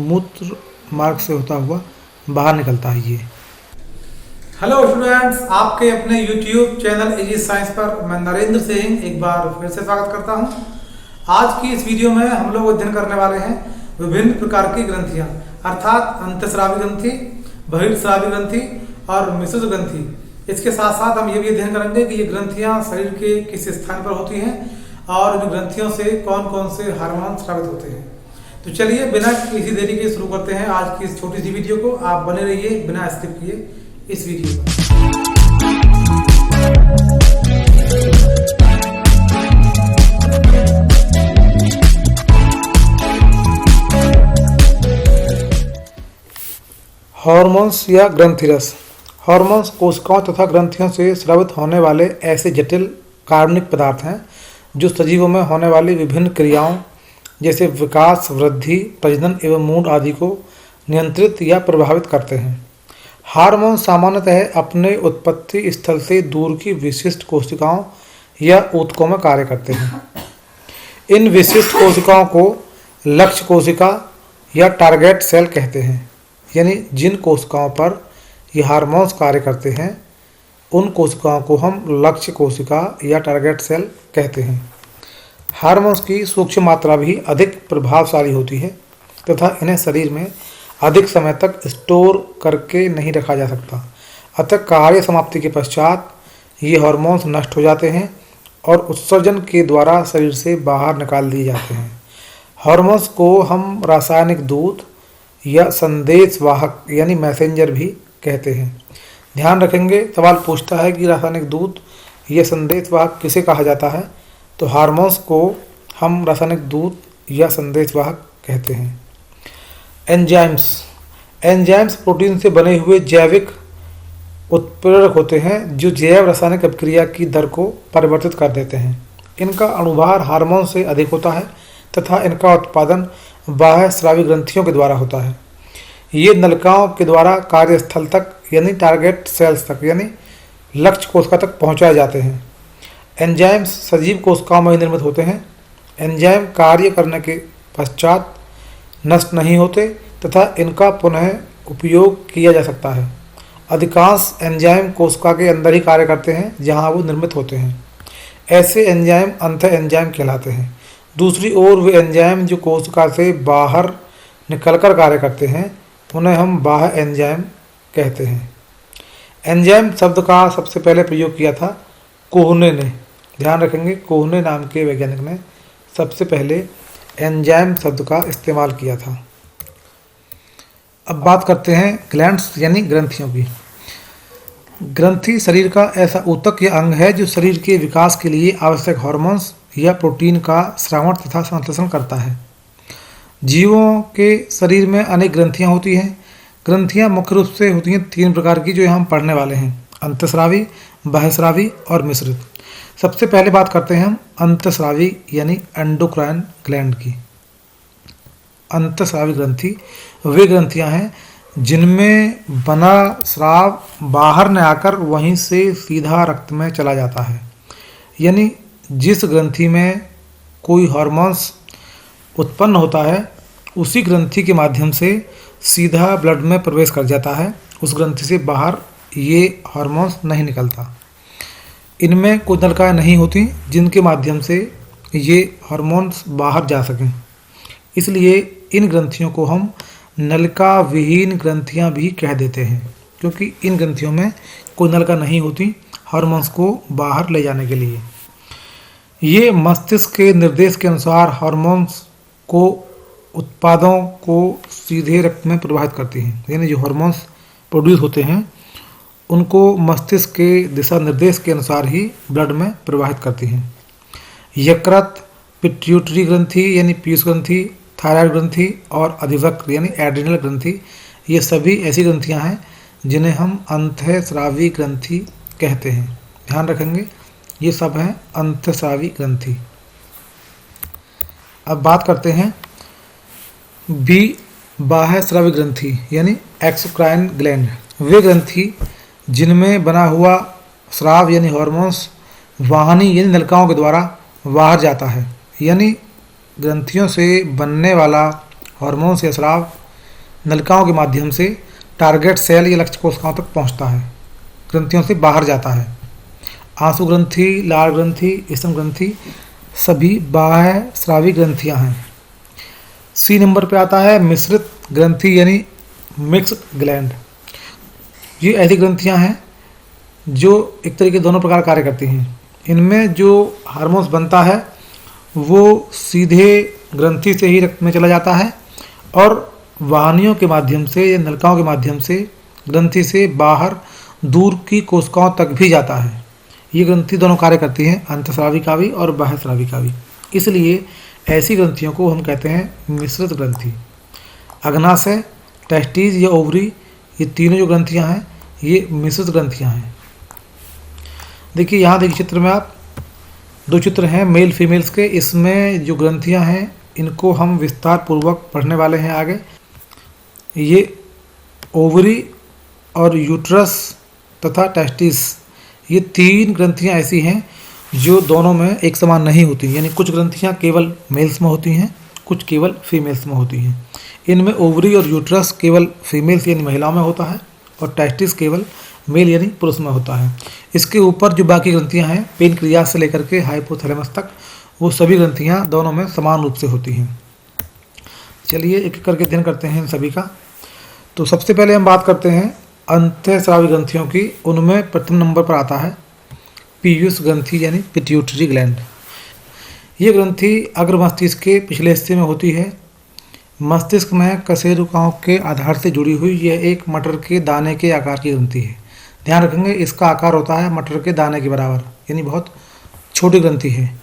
मूत्र मार्ग से होता हुआ बाहर निकलता है। ये हेलो स्टूडेंट्स, आपके अपने YouTube चैनल इजी साइंस पर मैं नरेंद्र सिंह एक बार फिर से स्वागत करता हूं। आज की इस वीडियो में हम लोग अध्ययन करने वाले हैं विभिन्न प्रकार की ग्रंथियां, अर्थात अंतःस्रावी ग्रंथि, बहिर्स्रावी ग्रंथि और मिश्रित ग्रंथि। इसके साथ साथ हम ये भी अध्ययन करेंगे कि ये ग्रंथियां शरीर के किस स्थान पर होती हैं और इन ग्रंथियों से कौन कौन से हार्मोन स्रावित होते हैं। तो चलिए बिना किसी देरी के शुरू करते हैं आज की इस छोटी सी वीडियो को। आप बने रहिए बिना स्किप किए इस वीडियो पर। हार्मोन्स या ग्रंथिरस। हार्मोन्स कोशिकाओं तथा ग्रंथियों से स्रावित होने वाले ऐसे जटिल कार्बनिक पदार्थ हैं जो सजीवों में होने वाली विभिन्न क्रियाओं जैसे विकास, वृद्धि, प्रजनन एवं मूड आदि को नियंत्रित या प्रभावित करते हैं। हार्मोन सामान्यतः अपने उत्पत्ति स्थल से दूर की विशिष्ट कोशिकाओं या ऊतकों में कार्य करते हैं। इन विशिष्ट कोशिकाओं को लक्ष्य कोशिका या टारगेट सेल कहते हैं, यानी जिन कोशिकाओं पर ये हार्मोन्स कार्य करते हैं उन कोशिकाओं को हम लक्ष्य कोशिका या टारगेट सेल कहते हैं। हार्मोन्स की सूक्ष्म मात्रा भी अधिक प्रभावशाली होती है तथा इन्हें शरीर में अधिक समय तक स्टोर करके नहीं रखा जा सकता। अतः कार्य समाप्ति के पश्चात ये हार्मोन्स नष्ट हो जाते हैं और उत्सर्जन के द्वारा शरीर से बाहर निकाल दिए जाते हैं। हार्मोन्स को हम रासायनिक दूत या संदेशवाहक यानी मैसेंजर भी कहते हैं। ध्यान रखेंगे, सवाल पूछता है कि रासायनिक दूत या संदेशवाहक किसे कहा जाता है, तो हार्मोन्स को हम रासायनिक दूत या संदेशवाहक कहते हैं। एंजाइम्स। एंजाइम्स प्रोटीन से बने हुए जैविक उत्प्रेरक होते हैं जो जैव रासायनिक अभिक्रिया की दर को परिवर्तित कर देते हैं। इनका अणुभार हार्मोन से अधिक होता है तथा इनका उत्पादन बाह्य स्रावी ग्रंथियों के द्वारा होता है। ये नलिकाओं के द्वारा कार्यस्थल तक यानी टारगेट सेल्स तक यानी लक्ष्य कोशिका तक पहुंचाए जाते हैं। एंजाइम्स सजीव कोशिकाओं में ही निर्मित होते हैं। एंजाइम कार्य करने के पश्चात नष्ट नहीं होते तथा इनका पुनः उपयोग किया जा सकता है। अधिकांश एंजाइम कोशिका के अंदर ही कार्य करते हैं जहां वो निर्मित होते हैं। ऐसे एंजाइम अंतः एंजाइम कहलाते हैं। दूसरी ओर वे एंजाइम जो कोशिका से बाहर निकलकर कार्य करते हैं उन्हें हम बाह्य एंजाइम कहते हैं। एंजाइम शब्द का सबसे पहले प्रयोग किया था कोहने ने। ध्यान रखेंगे, कोहने नाम के वैज्ञानिक ने सबसे पहले एंजाइम शब्द का इस्तेमाल किया था। अब बात करते हैं ग्लैंड्स यानी ग्रंथियों की। ग्रंथि शरीर का ऐसा ऊतक या अंग है जो शरीर के विकास के लिए आवश्यक हार्मोन्स या प्रोटीन का स्रावण तथा संश्लेषण करता है। जीवों के शरीर में अनेक ग्रंथियां होती हैं। ग्रंथियां मुख्य रूप से होती हैं तीन प्रकार की जो हम पढ़ने वाले हैं: अंतःस्रावी, बहिर्स्रावी और मिश्रित। सबसे पहले बात करते हैं हम अंतःस्रावी यानी एंडोक्राइन ग्लैंड की। अंतःस्रावी ग्रंथि वे ग्रंथियां हैं जिनमें बना स्राव बाहर न आकर वहीं से सीधा रक्त में चला जाता है। यानी जिस ग्रंथि में कोई हार्मोन्स उत्पन्न होता है उसी ग्रंथि के माध्यम से सीधा ब्लड में प्रवेश कर जाता है। उस ग्रंथि से बाहर ये हार्मोन्स नहीं निकलता। इनमें कोई नलिकाएं नहीं होती जिनके माध्यम से ये हार्मोन्स बाहर जा सकें। इसलिए इन ग्रंथियों को हम नलिका विहीन ग्रंथियां भी कह देते हैं, क्योंकि इन ग्रंथियों में कोई नलिका नहीं होती हार्मोन्स को बाहर ले जाने के लिए। ये मस्तिष्क के निर्देश के अनुसार हार्मोन्स को उत्पादों को सीधे रक्त में प्रवाहित करती हैं। यानी जो हार्मोन्स प्रोड्यूस होते हैं उनको मस्तिष्क के दिशा निर्देश के अनुसार ही ब्लड में प्रवाहित करती हैं। यकृत, पिट्यूटरी ग्रंथि यानी पीयूष ग्रंथि, थायराइड ग्रंथि और अधिवक्र यानी एड्रिनल ग्रंथि, ये सभी ऐसी ग्रंथियां हैं जिन्हें हम अंतःस्रावी ग्रंथि कहते हैं। ध्यान रखेंगे, ये सब हैं अंतःस्रावी ग्रंथि। अब बात करते हैं बाह्य स्रावी ग्रंथि यानी एक्सोक्राइन ग्लैंड। वे ग्रंथि जिनमें बना हुआ स्राव यानी हार्मोन्स वाहिनी यानी नलिकाओं के द्वारा बाहर जाता है। यानी ग्रंथियों से बनने वाला हार्मोन्स या स्राव नलिकाओं के माध्यम से टारगेट सेल या लक्ष्य कोशिकाओं तक पहुंचता है, ग्रंथियों से बाहर जाता है। आंसू ग्रंथि, लाल ग्रंथि, स्तन ग्रंथि सभी बाह्य स्रावी ग्रंथियां हैं। सी नंबर पे आता है मिश्रित ग्रंथि यानी मिक्स्ड ग्लैंड। ये ऐसी ग्रंथियां हैं जो एक तरीके दोनों प्रकार कार्य करती हैं। इनमें जो हार्मोन्स बनता है वो सीधे ग्रंथि से ही रक्त में चला जाता है और वाहिनियों के माध्यम से या नलिकाओं के माध्यम से ग्रंथि से बाहर दूर की कोशिकाओं तक भी जाता है। ये ग्रंथि दोनों कार्य करती हैं, अंतःस्राविकावी और बाह्यस्राविकावी। इसलिए ऐसी ग्रंथियों को हम कहते हैं मिश्रित ग्रंथि। अग्नाशय, टेस्टिस या ओवरी, ये तीनों जो ग्रंथियां हैं ये मिश्रित ग्रंथियां हैं। देखिए यहाँ देखिए चित्र में आप दो चित्र हैं मेल फीमेल्स के। इसमें जो ग्रंथियां हैं इनको हम विस्तार पूर्वक पढ़ने वाले हैं आगे। ये ओवरी और यूट्रस तथा टेस्टिस, ये तीन ग्रंथियां ऐसी हैं जो दोनों में एक समान नहीं होती, यानी कुछ ग्रंथियां केवल मेल्स में होती हैं, कुछ केवल फीमेल्स में होती हैं। इनमें ओवरी और यूट्रस केवल फीमेल्स यानी महिलाओं में होता है और टेस्टिस केवल मेल यानी पुरुष में होता है। इसके ऊपर जो बाकी ग्रंथियां हैं पेनक्रियास से लेकर के हाइपोथैलेमस तक, वो सभी ग्रंथियां दोनों में समान रूप से होती हैं। चलिए एक एक करके अध्ययन करते हैं इन सभी का। तो सबसे पहले हम बात करते हैं अंतःस्रावी ग्रंथियों की। उनमें प्रथम नंबर पर आता है पीयूष ग्रंथि यानी पिट्यूटरी ग्लैंड। ये ग्रंथि अग्र मस्तिष्क के पिछले हिस्से में होती है। मस्तिष्क में कशेरुकाओं के आधार से जुड़ी हुई यह एक मटर के दाने के आकार की ग्रंथि है। ध्यान रखेंगे इसका आकार होता है मटर के दाने के बराबर, यानी बहुत छोटी ग्रंथि है।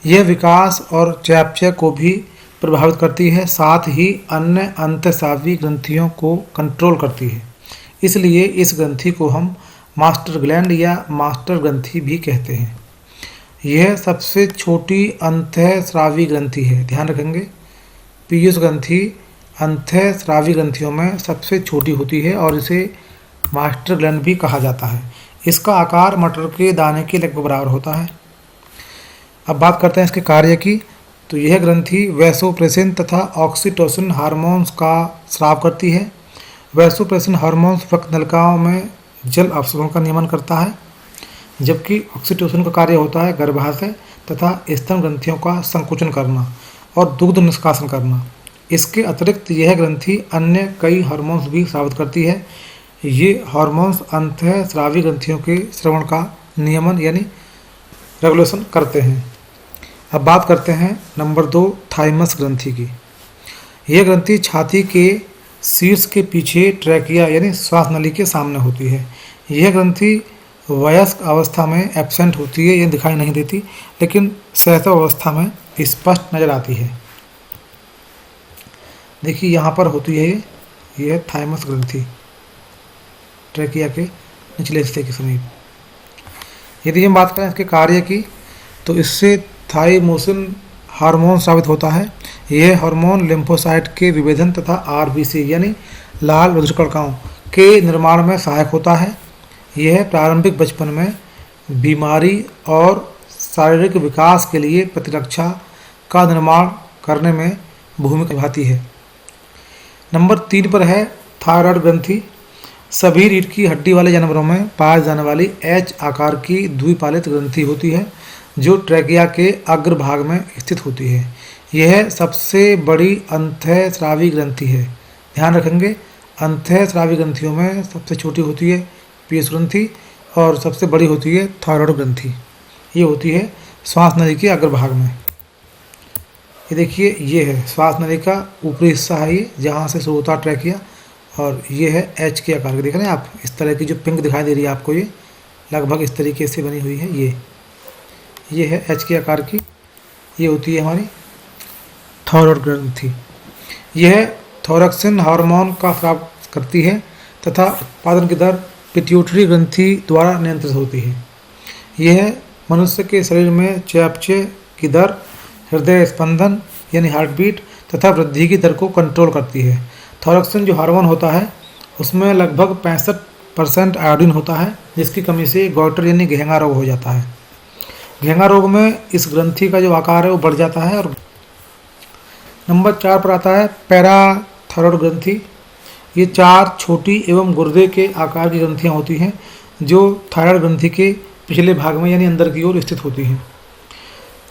यह विकास और चयापचय को भी प्रभावित करती है, साथ ही अन्य अंतःस्रावी ग्रंथियों को कंट्रोल करती है। इसलिए इस ग्रंथि को हम मास्टर ग्लैंड या मास्टर ग्रंथि भी कहते हैं। यह सबसे छोटी अंतःस्रावी ग्रंथि है। ध्यान रखेंगे पीयूष ग्रंथि अंतःस्रावी ग्रंथियों में सबसे छोटी होती है और इसे मास्टर ग्लैंड भी कहा जाता है। इसका आकार मटर के दाने के लगभग बराबर होता है। अब बात करते हैं इसके कार्य की। तो यह ग्रंथि वैसोप्रेसिन तथा ऑक्सीटोसिन हार्मोन्स का स्राव करती है। वैसोप्रेसिन हार्मोन्स रक्त नलिकाओं में जल अपसरण का नियमन करता है, जबकि ऑक्सीटोसिन का कार्य होता है गर्भाशय तथा स्तन ग्रंथियों का संकुचन करना और दुग्ध निष्कासन करना। इसके अतिरिक्त यह ग्रंथि अन्य कई हार्मोन्स भी स्रावित करती है। ये हार्मोन्स अंतःस्रावी ग्रंथियों के स्रवण का नियमन यानी रेगुलेशन करते हैं। अब बात करते हैं नंबर 2 थाइमस ग्रंथि की। यह ग्रंथि छाती के शीर्ष के पीछे ट्रैकिया यानी श्वास नली के सामने होती है। यह ग्रंथि वयस्क अवस्था में एब्सेंट होती है, यह दिखाई नहीं देती, लेकिन शैशव अवस्था में स्पष्ट नजर आती है। देखिए यहाँ पर होती है यह थाइमस ग्रंथि ट्रैकिया के निचले हिस्से के समीप। यदि हम बात करें इसके कार्य की तो इससे थाइमोसिन हार्मोन स्रावित होता है। यह हार्मोन लिम्फोसाइट के विभेदन तथा आरबीसी यानी लाल रज्जुकणिकाओं के निर्माण में सहायक होता है। यह प्रारंभिक बचपन में बीमारी और शारीरिक विकास के लिए प्रतिरक्षा का निर्माण करने में भूमिका निभाती है। नंबर 3 पर है थायराइड ग्रंथि। सभी रीढ़ की हड्डी वाले जानवरों में पाए जाने वाली एच आकार की द्विपालित ग्रंथि होती है जो ट्रैकिया के अग्रभाग में स्थित होती है। यह सबसे बड़ी अंतःस्रावी ग्रंथि है। ध्यान रखेंगे अंतःस्रावी ग्रंथियों में सबसे छोटी होती है पीयूष ग्रंथि और सबसे बड़ी होती है थायराइड ग्रंथि। ये होती है श्वास नली के अग्रभाग में। ये देखिए ये है श्वास नली का ऊपरी हिस्सा है, ये जहाँ से शुरू होता है ट्रैकिया, और ये है एच के आकार के। देख रहे हैं आप इस तरह की जो पिंक दिखाई दे रही है आपको, ये लगभग इस तरीके से बनी हुई है। ये है एच के आकार की, ये होती है हमारी थायराइड ग्रंथि। यह थोरक्सिन हार्मोन का स्राव करती है तथा उत्पादन की दर पिट्यूटरी ग्रंथि द्वारा नियंत्रित होती है। यह मनुष्य के शरीर में चयापचय की दर, हृदय स्पंदन यानी हार्ट बीट तथा वृद्धि की दर को कंट्रोल करती है। थोरक्सिन जो हार्मोन होता है उसमें लगभग 65% आयोडीन होता है, जिसकी कमी से गॉइटर यानी घेंगा रोग हो जाता है। घेंगा रोग में इस ग्रंथि का जो आकार है वो बढ़ जाता है। और नंबर 4 पर आता है थायराइड ग्रंथि। ये 4 छोटी एवं गुर्दे के आकार की ग्रंथियाँ होती हैं जो थायराइड ग्रंथि के पिछले भाग में यानी अंदर की ओर स्थित होती हैं।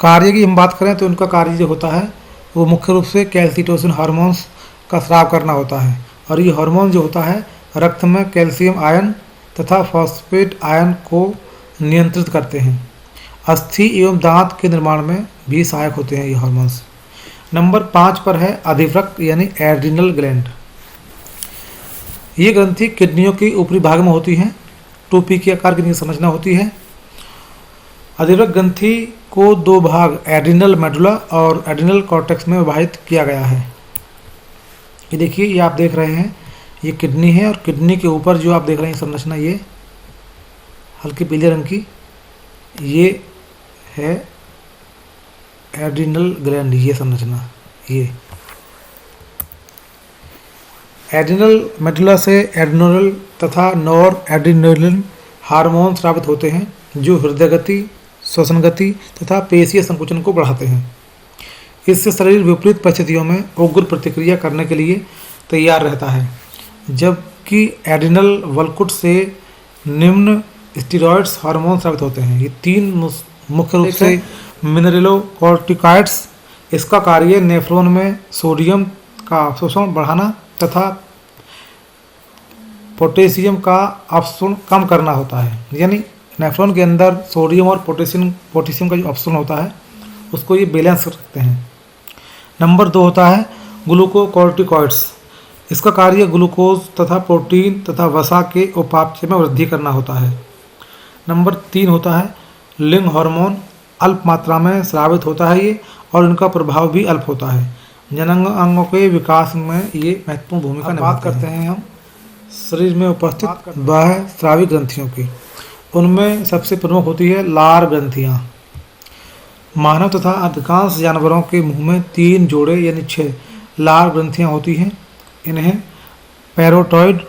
कार्य की हम बात करें तो इनका कार्य जो होता है वो मुख्य रूप से कैल्सिटोसिन हार्मोन्स का स्राव करना होता है, और ये हार्मोन जो होता है रक्त में कैल्शियम आयन तथा फॉस्फेट आयन को नियंत्रित करते हैं। अस्थि एवं दांत के निर्माण में भी सहायक होते हैं ये हार्मोन्स। नंबर 5 पर है अधिवृक्क यानी एड्रिनल ग्लैंड। ये ग्रंथि किडनियों के ऊपरी भाग में होती है, टोपी के आकार की संरचना होती है। अधिवृक्क ग्रंथि को 2 भाग एड्रिनल मेडुला और एड्रिनल कॉर्टेक्स में विभाजित किया गया है। ये देखिए, ये आप देख रहे हैं, ये किडनी है और किडनी के ऊपर जो आप देख रहे हैं संरचना ये हल्के पीले रंग की, ये है एड्रिनल ग्लैंड। ये संरचना, ये एड्रिनल मेडुला से एड्रिनोल तथा नॉर एड्रिनोलिन हार्मोन स्रावित होते हैं जो हृदय गति, श्वसन गति तथा पेशीय संकुचन को बढ़ाते हैं। इससे शरीर विपरीत परिस्थितियों में उग्र प्रतिक्रिया करने के लिए तैयार रहता है, जबकि एड्रिनल वल्कुट से निम्न स्टीरॉयड्स हार्मोन स्रावित होते हैं। ये 3 मुख्य रूप से मिनरेलोकॉर्टिकॉइड्स। इसका कार्य नेफ्रॉन में सोडियम का अवशोषण बढ़ाना तथा पोटेशियम का अवशोषण कम करना होता है। यानी नेफ्रॉन के अंदर सोडियम और पोटेशियम का जो अवशोषण होता है उसको ये बैलेंस रखते हैं। नंबर 2 होता है ग्लूकोकॉर्टिकॉइड्स। इसका कार्य ग्लूकोज तथा प्रोटीन तथा वसा के उपापचय में वृद्धि करना होता है। नंबर 3 होता है लिंग हार्मोन। अल्प मात्रा में स्रावित होता है ये, और इनका प्रभाव भी अल्प होता है। जनांग अंगों के विकास में ये महत्वपूर्ण भूमिका निभाते हैं। करते हैं हम शरीर में उपस्थित बाह्य स्रावी ग्रंथियों की। उनमें सबसे प्रमुख होती है लार ग्रंथियाँ। मानव तथा अधिकांश जानवरों के मुंह में 3 जोड़े यानी 6 लार ग्रंथियाँ होती हैं। इन्हें पैरोटॉइड,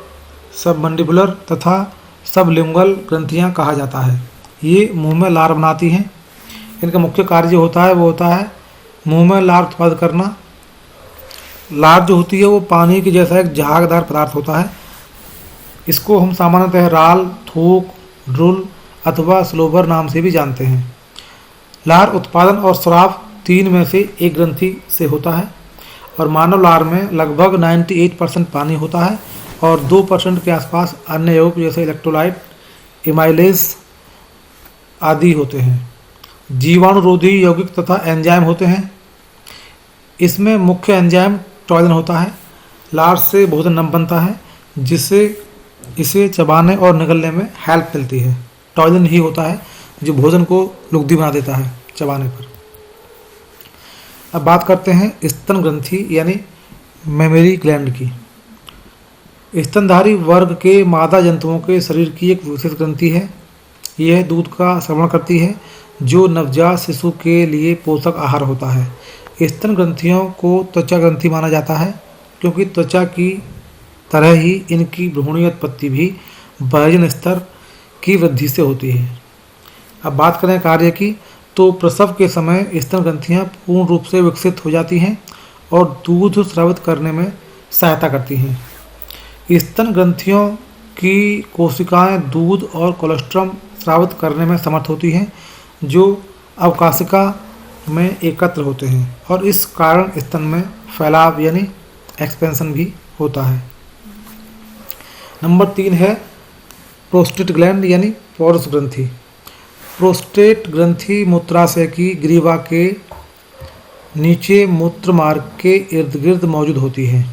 सबमंडिबुलर तथा सबलिंगुअल ग्रंथियाँ कहा जाता है। ये मुंह में लार बनाती हैं। इनका मुख्य कार्य जो होता है वो होता है मुंह में लार उत्पादन करना। लार जो होती है वो पानी के जैसा एक झागदार पदार्थ होता है। इसको हम सामान्यतः राल, थूक, ड्रुल अथवा स्लोबर नाम से भी जानते हैं। लार उत्पादन और स्राव 3 में से एक ग्रंथि से होता है, और मानव लार में लगभग 98% पानी होता है और 2% के आसपास अन्य यौगिक जैसे इलेक्ट्रोलाइट, एमाइलेज आदि होते हैं। जीवाणुरोधी यौगिक तथा एंजाइम होते हैं। इसमें मुख्य एंजाइम टॉयलिन होता है। लार से भोजन नम बनता है, जिससे इसे चबाने और निगलने में हेल्प मिलती है। टॉयलिन ही होता है जो भोजन को लुगदी बना देता है चबाने पर। अब बात करते हैं स्तन ग्रंथि यानी मेमरी ग्लैंड की। स्तनधारी वर्ग के मादा जंतुओं के शरीर की एक विशेष ग्रंथि है। यह दूध का श्रवण करती है जो नवजात शिशु के लिए पोषक आहार होता है। स्तन ग्रंथियों को त्वचा ग्रंथि माना जाता है, क्योंकि त्वचा की तरह ही इनकी भ्रूणीय उत्पत्ति भी वजन स्तर की वृद्धि से होती है। अब बात करें कार्य की, तो प्रसव के समय स्तन ग्रंथियां पूर्ण रूप से विकसित हो जाती हैं और दूध स्रावित करने में सहायता करती हैं। स्तन ग्रंथियों की कोशिकाएं दूध और कोलेस्ट्रॉल स्रावित करने में समर्थ होती हैं, जो अवकाशिका में एकत्र होते हैं, और इस कारण स्तन में फैलाव यानी एक्सपेंशन भी होता है। नंबर 3 है प्रोस्टेट ग्लैंड यानी पौरुष ग्रंथि। प्रोस्टेट ग्रंथि मूत्राशय की ग्रीवा के नीचे मूत्र मार्ग के इर्द गिर्द मौजूद होती है।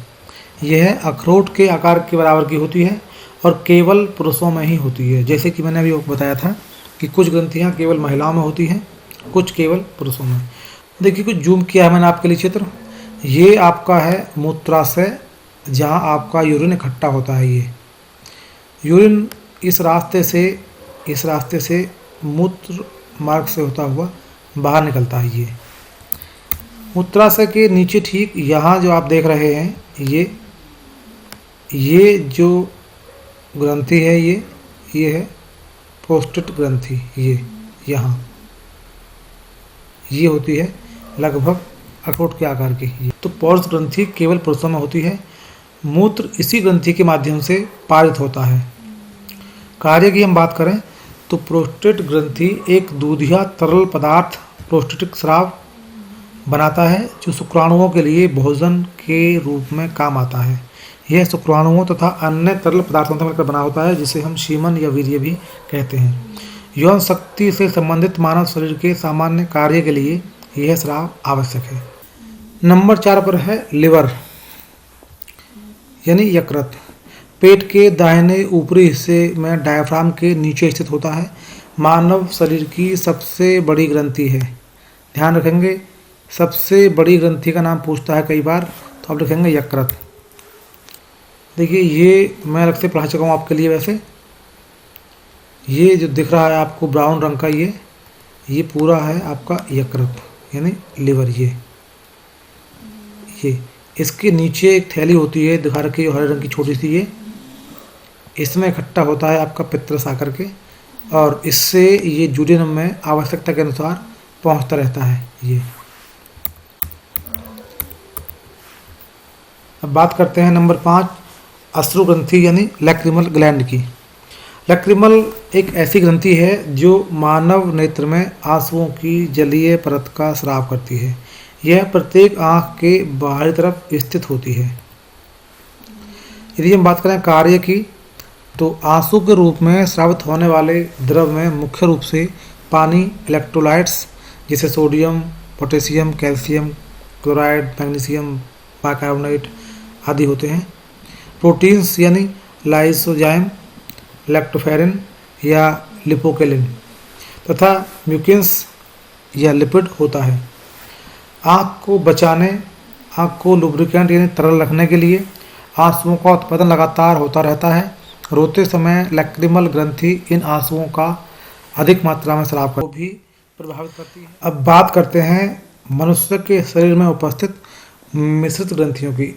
यह अखरोट के आकार के बराबर की होती है और केवल पुरुषों में ही होती है। जैसे कि मैंने अभी बताया था कि कुछ ग्रंथियां केवल महिलाओं में होती हैं, कुछ केवल पुरुषों में। देखिए, कुछ जूम किया है मैंने आपके लिए चित्र। ये आपका है मूत्राशय, जहाँ आपका यूरिन इकट्ठा होता है। ये यूरिन इस रास्ते से मूत्र मार्ग से होता हुआ बाहर निकलता है। ये मूत्राशय के नीचे ठीक यहाँ जो आप देख रहे हैं, ये जो ग्रंथि है ये है प्रोस्टेट ग्रंथि। ये यहाँ ये होती है लगभग अखरोट के आकार की। तो पौरुष ग्रंथि केवल पुरुषों में होती है मूत्र इसी ग्रंथि के माध्यम से पारित होता है। कार्य की हम बात करें तो प्रोस्टेट ग्रंथि एक दूधिया तरल पदार्थ प्रोस्टेटिक स्राव बनाता है जो शुक्राणुओं के लिए भोजन के रूप में काम आता है। यह शुक्राणुओं तथा अन्य तरल पदार्थों से मिलकर बना होता है जिसे हम शीमन या वीर्य भी कहते हैं। यौन शक्ति से संबंधित मानव शरीर के सामान्य कार्य के लिए यह स्राव आवश्यक है। नंबर 4 पर है लिवर यानी यकृत। पेट के दाहिने ऊपरी हिस्से में डायफ्राम के नीचे स्थित होता है। मानव शरीर की सबसे बड़ी ग्रंथि है। ध्यान रखेंगे, सबसे बड़ी ग्रंथि का नाम पूछता है कई बार, तो आप लिखेंगे यकृत। देखिए ये मैं अलग से पढ़ा चुका हूँ आपके लिए। वैसे ये जो दिख रहा है आपको ब्राउन रंग का, ये पूरा है आपका यकृत यानी लिवर। ये इसके नीचे एक थैली होती है, दिखा रखी है हरे रंग की छोटी सी, ये इसमें इकट्ठा होता है आपका पित्त आकर के, और इससे ये ड्यूडेनम में आवश्यकता के अनुसार पहुंचता रहता है। ये अब बात करते हैं नंबर 5 अश्रु ग्रंथि यानी लैक्रिमल ग्लैंड की। लैक्रिमल एक ऐसी ग्रंथि है जो मानव नेत्र में आंसुओं की जलीय परत का स्राव करती है। यह प्रत्येक आंख के बाहरी तरफ स्थित होती है। यदि हम बात करें कार्य की तो आंसू के रूप में स्रावित होने वाले द्रव में मुख्य रूप से पानी, इलेक्ट्रोलाइट्स जैसे sodium, potassium, calcium, chloride, magnesium, bicarbonate आदि होते हैं। प्रोटीन्स यानी लाइसोजाइम, लैक्टोफेरिन या लिपोकेलिन तथा म्यूकिन्स या लिपिड होता है। आँख को बचाने, आँख को लुब्रिकेंट यानी तरल रखने के लिए आंसुओं का उत्पादन लगातार होता रहता है। रोते समय लैक्रिमल ग्रंथि इन आंसुओं का अधिक मात्रा में स्राव को भी प्रभावित करती है। अब बात करते हैं मनुष्य के शरीर में उपस्थित मिश्रित ग्रंथियों की।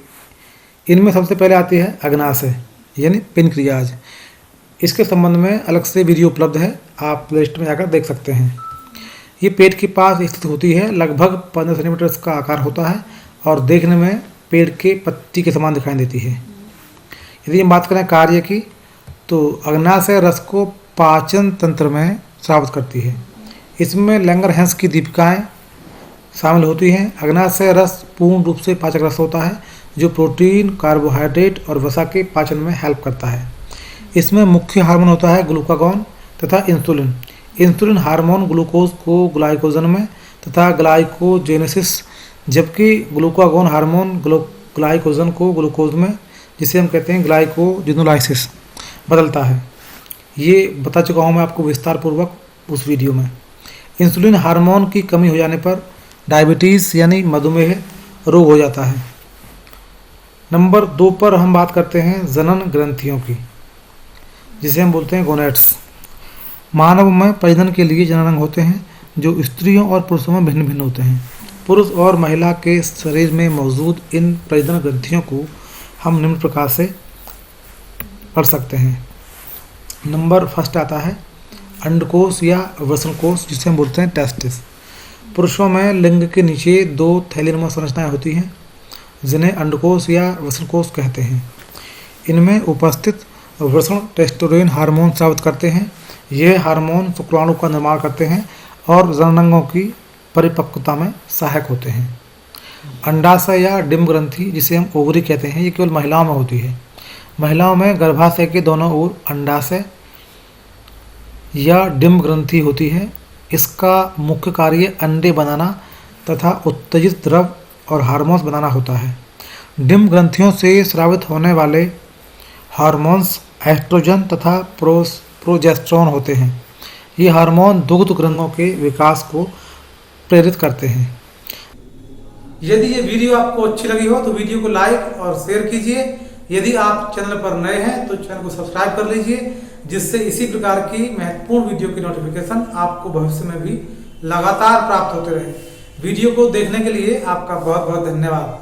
इनमें सबसे पहले आती है अग्नाशय यानी पेनक्रियाज। इसके संबंध में अलग से वीडियो उपलब्ध है, आप लिस्ट में जाकर देख सकते हैं। ये पेट के पास स्थित होती है, लगभग 15 सेंटीमीटर का आकार होता है और देखने में पेड़ के पत्ती के समान दिखाई देती है। यदि हम बात करें कार्य की तो अग्नाशय रस को पाचन तंत्र में स्रावित करती है। इसमें लैंगरहैंस की दीपिकाएँ शामिल होती हैं। अग्नाशय रस पूर्ण रूप से पाचक रस होता है जो प्रोटीन, कार्बोहाइड्रेट और वसा के पाचन में हेल्प करता है। इसमें मुख्य हार्मोन होता है ग्लूकागॉन तथा इंसुलिन। इंसुलिन हार्मोन ग्लूकोज को ग्लाइकोजन में तथा ग्लाइकोजेनेसिस, जबकि ग्लूकागॉन हार्मोन ग्लाइकोजन को ग्लूकोज में, जिसे हम कहते हैं ग्लाइकोजिनोलाइसिस, बदलता है। ये बता चुका हूँ मैं आपको विस्तार पूर्वक उस वीडियो में। इंसुलिन हार्मोन की कमी हो जाने पर डायबिटीज़ यानी मधुमेह रोग हो जाता है। नंबर 2 पर हम बात करते हैं जनन ग्रंथियों की, जिसे हम बोलते हैं गोनेट्स। मानव में प्रजनन के लिए जननांग होते हैं जो स्त्रियों और पुरुषों में भिन्न भिन्न होते हैं। पुरुष और महिला के शरीर में मौजूद इन प्रजनन ग्रंथियों को हम निम्न प्रकार से पढ़ सकते हैं। नंबर 1 आता है अंडकोश या वसनकोश, जिसे हम बोलते हैं टेस्टिस। पुरुषों में लिंग के नीचे 2 थैलीनुमा संरचनाएं होती हैं जिन्हें अंडकोश या वसनकोश कहते हैं। इनमें उपस्थित वृषण टेस्टोस्टेरोन हार्मोन स्रावित करते हैं। ये हार्मोन शुक्राणु का निर्माण करते हैं और जननांगों की परिपक्वता में सहायक होते हैं। अंडाशय या डिम्ब ग्रंथि, जिसे हम ओवरी कहते हैं, ये केवल महिलाओं में होती है। महिलाओं में गर्भाशय के दोनों ओर अंडाशय या डिम्ब ग्रंथि होती है। इसका मुख्य कार्य अंडे बनाना तथा उत्तेजित द्रव और हार्मोन्स बनाना होता है। डिम्ब ग्रंथियों से स्रावित होने वाले हार्मोन्स एस्ट्रोजन तथा प्रोजेस्टेरोन होते हैं। ये हार्मोन दुग्ध ग्रंथियों के विकास को प्रेरित करते हैं। यदि ये वीडियो आपको अच्छी लगी हो तो वीडियो को लाइक और शेयर कीजिए। यदि आप चैनल पर नए हैं तो चैनल को सब्सक्राइब कर लीजिए, जिससे इसी प्रकार की महत्वपूर्ण वीडियो की नोटिफिकेशन आपको भविष्य में भी लगातार प्राप्त होते रहे। वीडियो को देखने के लिए आपका बहुत बहुत धन्यवाद।